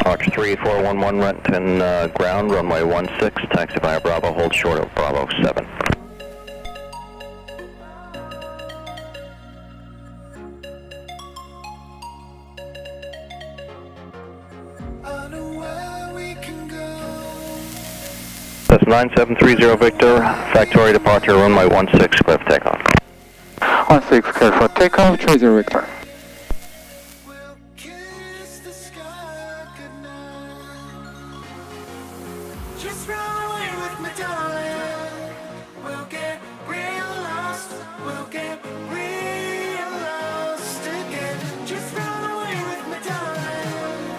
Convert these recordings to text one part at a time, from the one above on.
Arch 3411 Renton ground, runway 16, taxi via Bravo, hold short of Bravo 7. That's 9730 Victor, factory departure, runway 16, clear for takeoff. 16 clear for takeoff, 30 Victor. Just run away with me, darling. We'll get real lost. We'll get real lost again. Just run away with me, darling.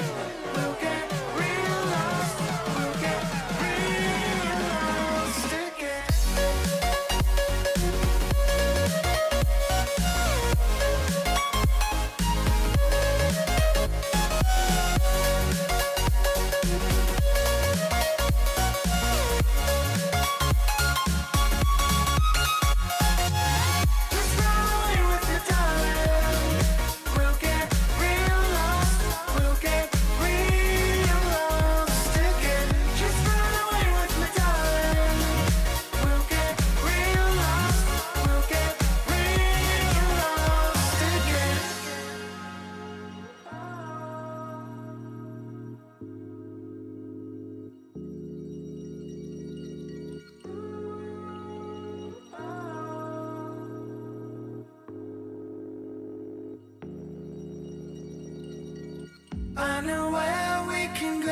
We'll get real lost. We'll get real lost again. I know where we can go,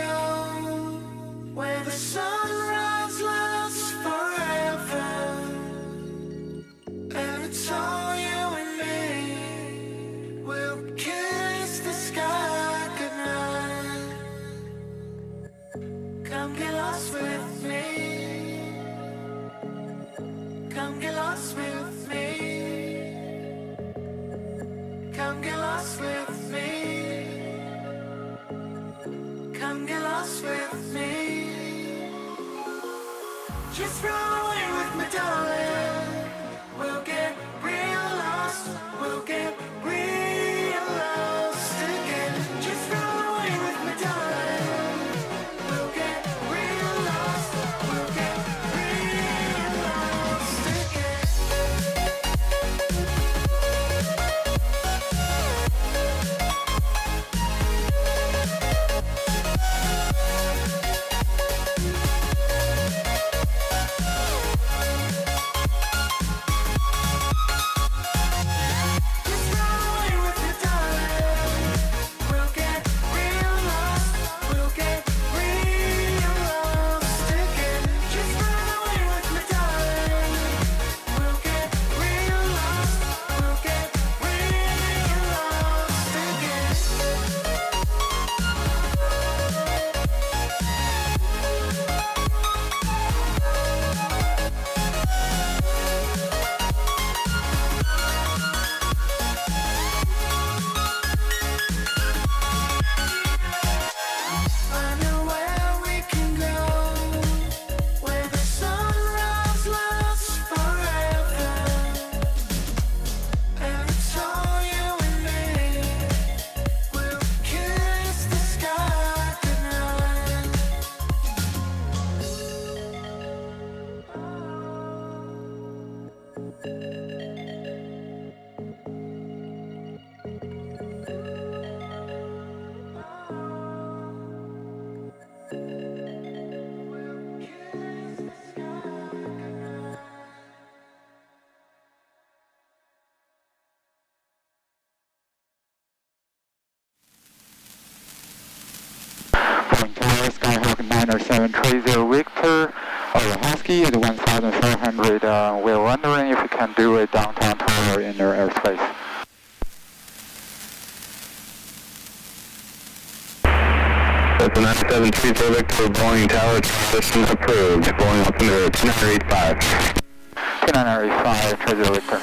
where the sunrise lasts forever, and it's all you and me. We'll kiss the sky goodnight. Come get lost with me. Come get lost with me. Come get lost with me. Come get lost with me. Just run away with me, darling. We'll get real lost. We'll get real lost again. Just run away with me, darling. We'll get real lost. We'll get real lost again. Skyhawk 9730 Victor, Husky at 1,400. We're wondering if you can do a downtown tower in your airspace. That's a 9730 Victor, Boeing Tower transition approved. Boeing altimeter 2985. 2985, 30 Victor.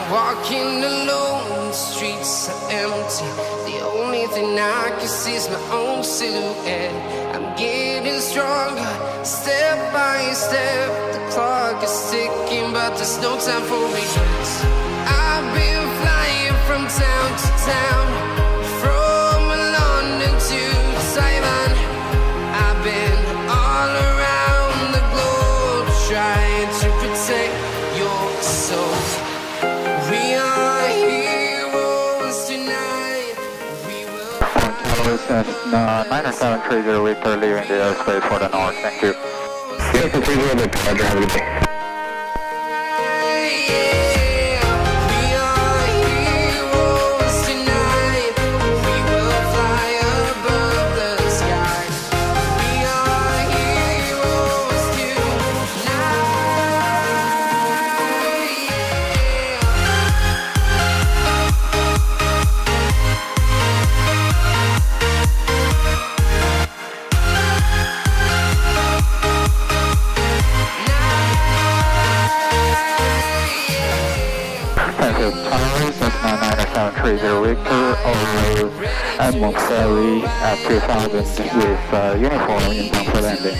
Walking alone, the streets are empty. The only thing I can see is my own silhouette. I'm getting stronger, step by step. The clock is ticking, but there's no time for regrets. I've been flying from town to town, from London to Taiwan. I've been all around the globe, trying to protect your soul. Cessna 90730 Victor leaving the airspace for the north, thank you. Cessna 30 Victor, Roger, have a good day. Cessna 90730 Victor over Edmund Ferry at 2000 with uniform inbound for landing.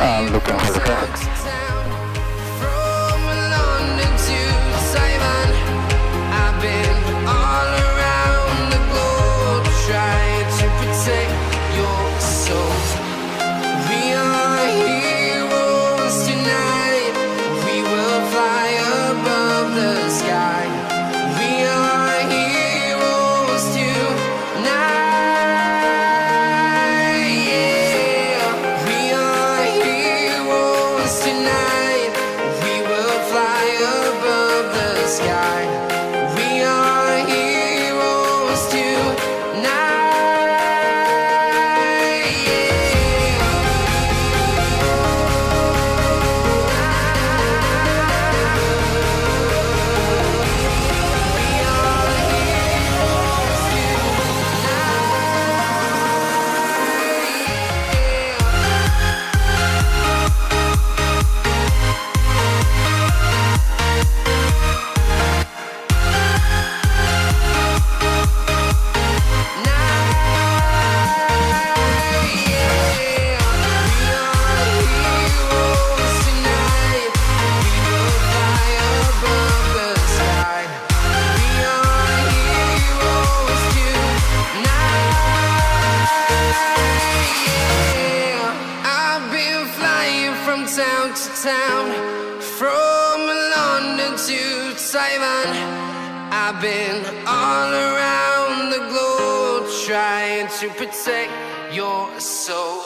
I'm looking for the traffic. Town to town, from London to Taiwan. I've been all around the globe, trying to protect your soul.